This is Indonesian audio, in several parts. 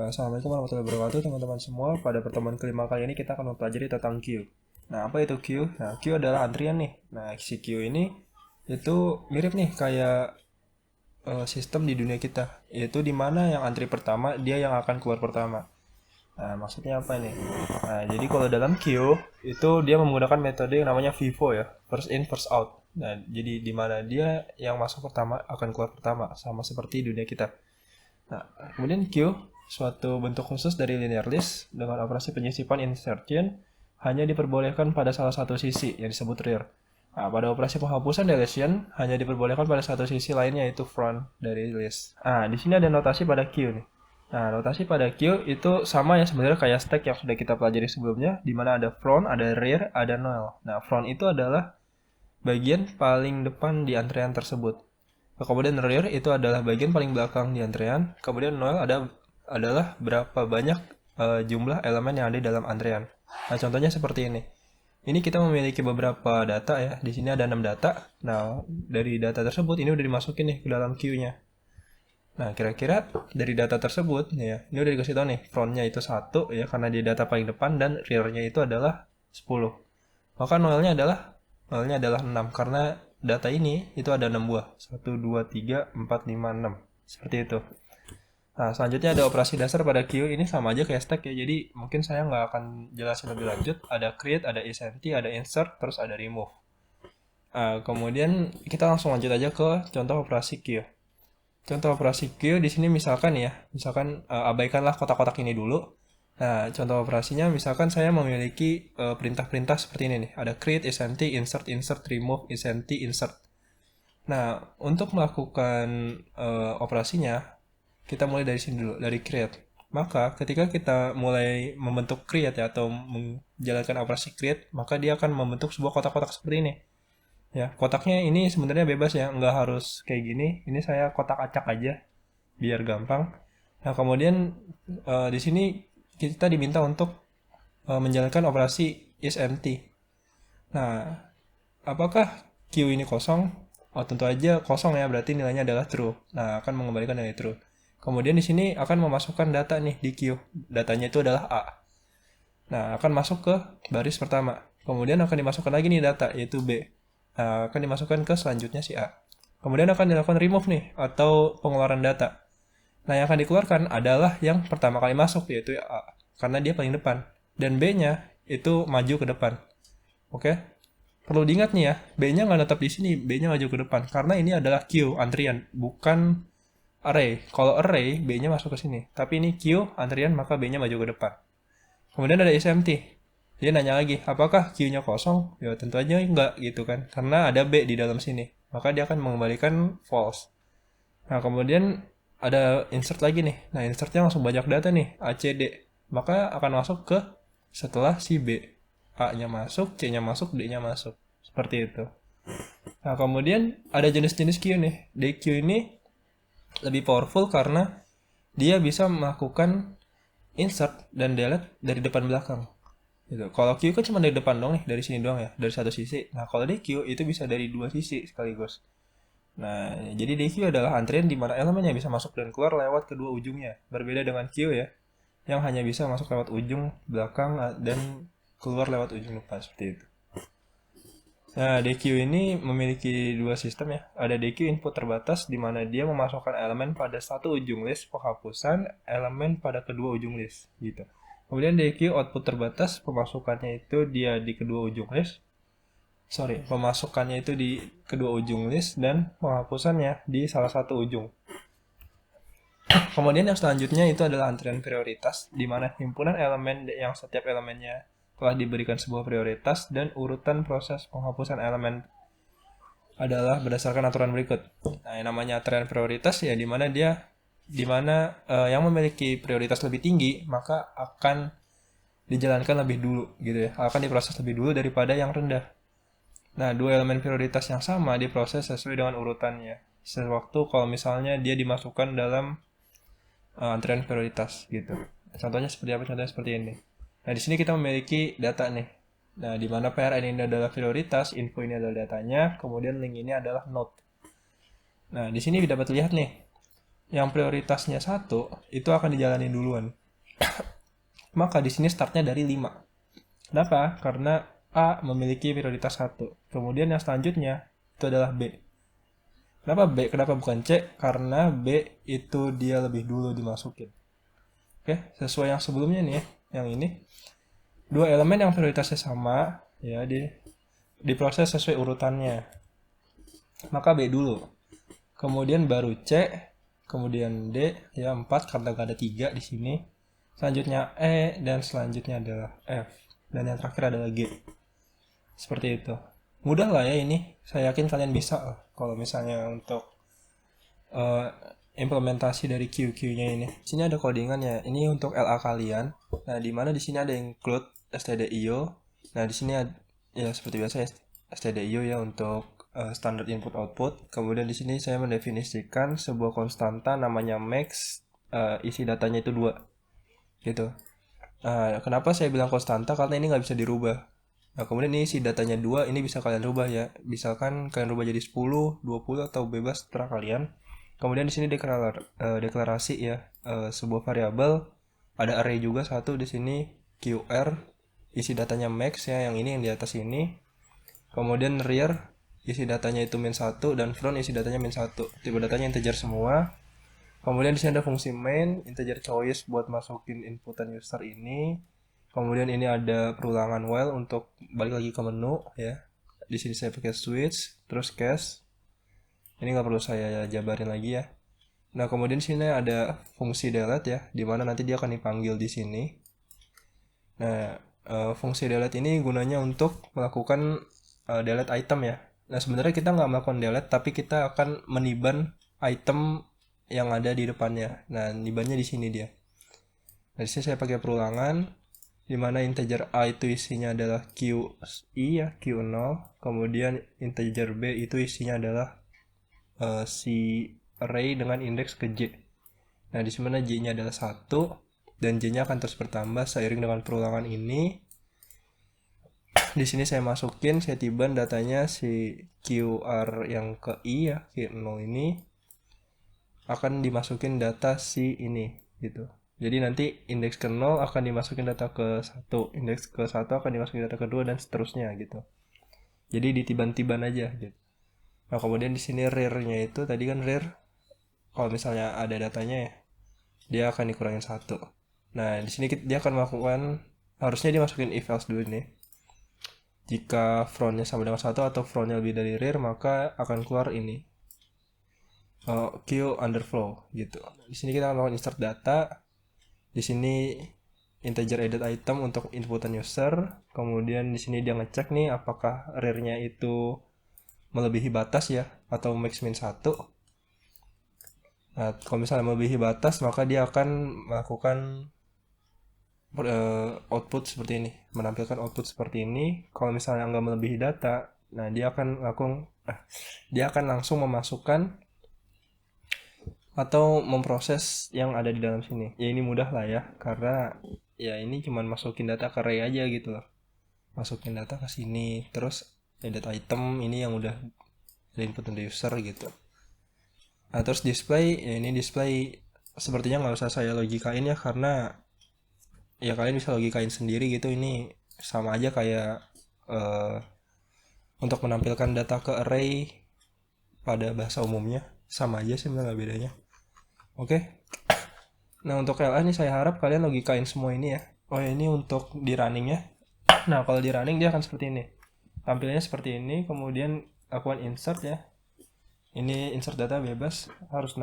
Assalamualaikum warahmatullahi wabarakatuh teman-teman semua. Pada pertemuan kelima kali ini kita akan mempelajari tentang queue. Nah, apa itu queue? Nah, queue adalah antrian nih. Nah, si queue ini itu mirip nih kayak sistem di dunia kita. Yaitu di mana yang antri pertama dia yang akan keluar pertama. Nah, maksudnya apa nih? Nah, jadi kalau dalam queue itu dia menggunakan metode yang namanya FIFO ya, first in first out. Nah, jadi di mana dia yang masuk pertama akan keluar pertama, sama seperti dunia kita. Nah, kemudian queue, suatu bentuk khusus dari linear list dengan operasi penyisipan insertion hanya diperbolehkan pada salah satu sisi yang disebut rear. Nah, pada operasi penghapusan deletion hanya diperbolehkan pada satu sisi lainnya yaitu front dari list. Nah, di sini ada notasi pada queue nih. Nah, notasi pada queue itu sama ya sebenarnya kayak stack yang sudah kita pelajari sebelumnya, di mana ada front, ada rear, ada null. Nah, front itu adalah bagian paling depan di antrean tersebut. Kemudian rear itu adalah bagian paling belakang di antrean. Kemudian null adalah berapa banyak jumlah elemen yang ada di dalam antrean. Nah, contohnya seperti ini. Ini kita memiliki beberapa data ya. Di sini ada 6 data. Nah, dari data tersebut ini udah dimasukin nih ke dalam queue-nya. Nah, kira-kira dari data tersebut ya, ini udah dikasih tahu nih, frontnya itu 1 ya karena di data paling depan dan rear-nya itu adalah 10. Maka nolnya adalah 6 karena data ini itu ada 6 buah. 1 2 3 4 5 6. Seperti itu. Nah, selanjutnya ada operasi dasar pada queue ini sama aja kayak stack ya. Jadi mungkin saya nggak akan jelasin lebih lanjut. Ada create, ada isempty, ada insert, terus ada remove. Kemudian kita langsung lanjut aja ke contoh operasi queue. Contoh operasi queue di sini misalkan ya, abaikanlah kotak-kotak ini dulu. Nah, contoh operasinya misalkan saya memiliki perintah-perintah seperti ini nih. Ada create, isempty, insert, remove, isempty, insert. Nah, untuk melakukan operasinya, kita mulai dari sini dulu, dari create. Maka ketika kita mulai membentuk create ya, atau menjalankan operasi create, maka dia akan membentuk sebuah kotak-kotak seperti ini. Ya, kotaknya ini sebenarnya bebas ya, nggak harus kayak gini. Ini saya kotak acak aja, biar gampang. Nah, kemudian di sini kita diminta untuk menjalankan operasi isempty. Nah, apakah queue ini kosong? Oh, tentu aja kosong ya, berarti nilainya adalah true. Nah, akan mengembalikan nilai true. Kemudian di sini akan memasukkan data nih di queue. Datanya itu adalah A. Nah, akan masuk ke baris pertama. Kemudian akan dimasukkan lagi nih data, yaitu B. Nah, akan dimasukkan ke selanjutnya si A. Kemudian akan dilakukan remove nih, atau pengeluaran data. Nah, yang akan dikeluarkan adalah yang pertama kali masuk, yaitu A. Karena dia paling depan. Dan B-nya itu maju ke depan. Oke? Perlu diingat nih ya, B-nya nggak tetap di sini, B-nya maju ke depan. Karena ini adalah queue, antrian, bukan array. Kalau array, B-nya masuk ke sini. Tapi ini queue, antrian, maka B-nya maju ke depan. Kemudian ada isempty. Dia nanya lagi, apakah queue-nya kosong? Ya tentu aja enggak gitu kan. Karena ada B di dalam sini. Maka dia akan mengembalikan false. Nah, kemudian ada insert lagi nih. Nah, insertnya langsung banyak data nih, A, C, D. Maka akan masuk ke setelah si B. A-nya masuk, C-nya masuk, D-nya masuk. Seperti itu. Nah, kemudian ada jenis-jenis queue nih. Di queue ini lebih powerful karena dia bisa melakukan insert dan delete dari depan belakang. Gitu. Kalau queue kan cuma dari depan dong nih, dari sini doang ya, dari satu sisi. Nah, kalau di queue itu bisa dari dua sisi sekaligus. Nah, jadi DQ adalah antrian di mana elemen yang bisa masuk dan keluar lewat kedua ujungnya. Berbeda dengan queue ya, yang hanya bisa masuk lewat ujung belakang dan keluar lewat ujung depan seperti itu. Nah, DQ ini memiliki dua sistem ya. Ada DQ input terbatas di mana dia memasukkan elemen pada satu ujung list penghapusan, elemen pada kedua ujung list gitu. Kemudian DQ output terbatas, pemasukannya itu dia di kedua ujung list. Pemasukannya itu di kedua ujung list dan penghapusannya di salah satu ujung. Kemudian yang selanjutnya itu adalah antrian prioritas, di mana himpunan elemen yang setiap elemennya telah diberikan sebuah prioritas dan urutan proses penghapusan elemen adalah berdasarkan aturan berikut. Nah, yang namanya antrian prioritas ya di mana yang memiliki prioritas lebih tinggi maka akan dijalankan lebih dulu gitu ya, akan diproses lebih dulu daripada yang rendah. Nah, dua elemen prioritas yang sama diproses sesuai dengan urutannya. Sewaktu kalau misalnya dia dimasukkan dalam antrian prioritas gitu. Contohnya seperti apa? Contohnya seperti ini. Nah, di sini kita memiliki data nih. Nah, di mana PRN ini adalah prioritas, info ini adalah datanya, kemudian link ini adalah node. Nah, di sini dapat lihat nih. yang prioritasnya 1 itu akan dijalani duluan. Maka di sini startnya dari 5. Kenapa? Karena A memiliki prioritas 1. Kemudian yang selanjutnya itu adalah B. Kenapa B? Kenapa bukan C? Karena B itu dia lebih dulu dimasukin. Oke, sesuai yang sebelumnya nih ya, yang ini. Dua elemen yang prioritasnya sama, ya diproses sesuai urutannya. Maka B dulu. Kemudian baru C, kemudian D, ya 4 karena gak ada 3 di sini. Selanjutnya E, dan selanjutnya adalah F. Dan yang terakhir adalah G. Seperti itu. Mudah lah ya ini. Saya yakin kalian bisa lah. Kalau misalnya untuk eh, implementasi dari QQ-nya ini. Di sini ada codingannya. Ini untuk LA kalian. Nah, di mana di sini ada include stdio. Nah, di sini ya seperti biasa ya, stdio ya untuk standar input output. Kemudian di sini saya mendefinisikan sebuah konstanta namanya max, isi datanya itu 2. Gitu. Kenapa saya bilang konstanta? Karena ini nggak bisa dirubah. Nah, kemudian ini isi datanya 2, ini bisa kalian rubah ya. Misalkan kalian rubah jadi 10, 20 atau bebas terserah kalian. Kemudian di sini deklarasi ya, sebuah variabel, ada array juga satu di sini qr, isi datanya max ya, yang ini yang di atas ini. Kemudian rear, isi datanya itu -1, dan front isi datanya -1. Tipe datanya integer semua. Kemudian di sini ada fungsi main, integer choice buat masukin inputan user ini. Kemudian ini ada perulangan while untuk balik lagi ke menu ya. Di sini saya pakai switch, terus cache. Ini nggak perlu saya jabarin lagi ya. Nah, kemudian sini ada fungsi delete ya, di mana nanti dia akan dipanggil di sini. Nah, fungsi delete ini gunanya untuk melakukan delete item ya. Nah, sebenarnya kita nggak melakukan delete, tapi kita akan meniban item yang ada di depannya. Nah, nibannya di sini dia. Nah, di sini saya pakai perulangan, di mana integer A itu isinya adalah QI ya, Q0. Kemudian integer B itu isinya adalah si array dengan indeks ke J. Nah, di mana J-nya adalah 1 dan J-nya akan terus bertambah seiring dengan perulangan ini. Di sini saya masukin, saya tiban datanya si QR yang ke I ya, Q0 ini akan dimasukin data si ini gitu. Jadi nanti indeks ke 0 akan dimasukin data ke 1, indeks ke 1 akan dimasukin data ke 2 dan seterusnya gitu. Jadi ditiban-tiban aja gitu. Nah, kemudian di sini rear-nya itu tadi kan rear, kalau misalnya ada datanya ya, dia akan dikurangin 1. Nah, di sini dia akan melakukan, harusnya dia masukin if else dulu nih. Jika frontnya sama dengan 1 atau frontnya lebih dari rear, maka akan keluar ini Q underflow gitu. Di sini kita akan melakukan insert data. Di sini integer added item untuk inputan user. Kemudian di sini dia ngecek nih apakah rear-nya itu melebihi batas ya atau max min 1. Nah, kalau misalnya melebihi batas, maka dia akan melakukan output seperti ini, menampilkan output seperti ini. Kalau misalnya nggak melebihi data, nah dia akan langsung memasukkan atau memproses yang ada di dalam sini. Ya ini mudah lah ya, karena ya ini cuma masukin data ke array aja gitu loh. Masukin data ke sini, terus edit item ini yang udah ada input dari user gitu. Nah, terus display, ya ini display sepertinya nggak usah saya logikain ya, karena ya kalian bisa logikain sendiri gitu. Ini sama aja kayak untuk menampilkan data ke array pada bahasa umumnya, sama aja sih nggak bedanya. Oke. Nah, untuk LA ini saya harap kalian logikain semua ini ya. Oh ya, ini untuk di runningnya. Nah, kalau di running dia akan seperti ini. Tampilnya seperti ini, kemudian lakukan insert ya. Ini insert data bebas, harus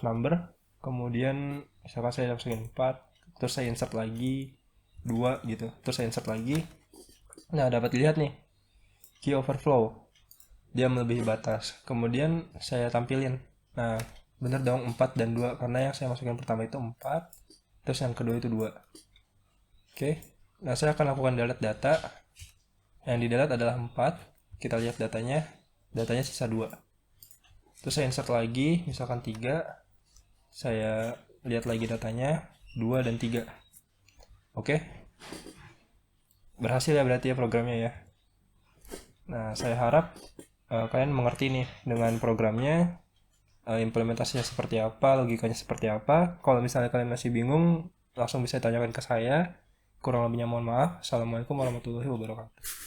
number. Kemudian misalkan saya masukin 4, terus saya insert lagi 2 gitu. Terus saya insert lagi. Nah, dapat dilihat nih. Key overflow. Dia melebihi batas. Kemudian saya tampilin. Nah, bener dong 4 dan 2 karena yang saya masukin pertama itu 4, terus yang kedua itu 2. Oke. Nah, saya akan lakukan delete data. Yang di delete adalah 4. Kita lihat datanya. Datanya sisa 2. Terus saya insert lagi, misalkan 3. Saya lihat lagi datanya 2 dan 3. Oke. Berhasil ya berarti ya programnya ya. Nah, saya harap kalian mengerti nih dengan programnya. implementasinya seperti apa, logikanya seperti apa. Kalau misalnya kalian masih bingung, langsung bisa tanyakan ke saya. Kurang lebihnya mohon maaf. Assalamualaikum warahmatullahi wabarakatuh.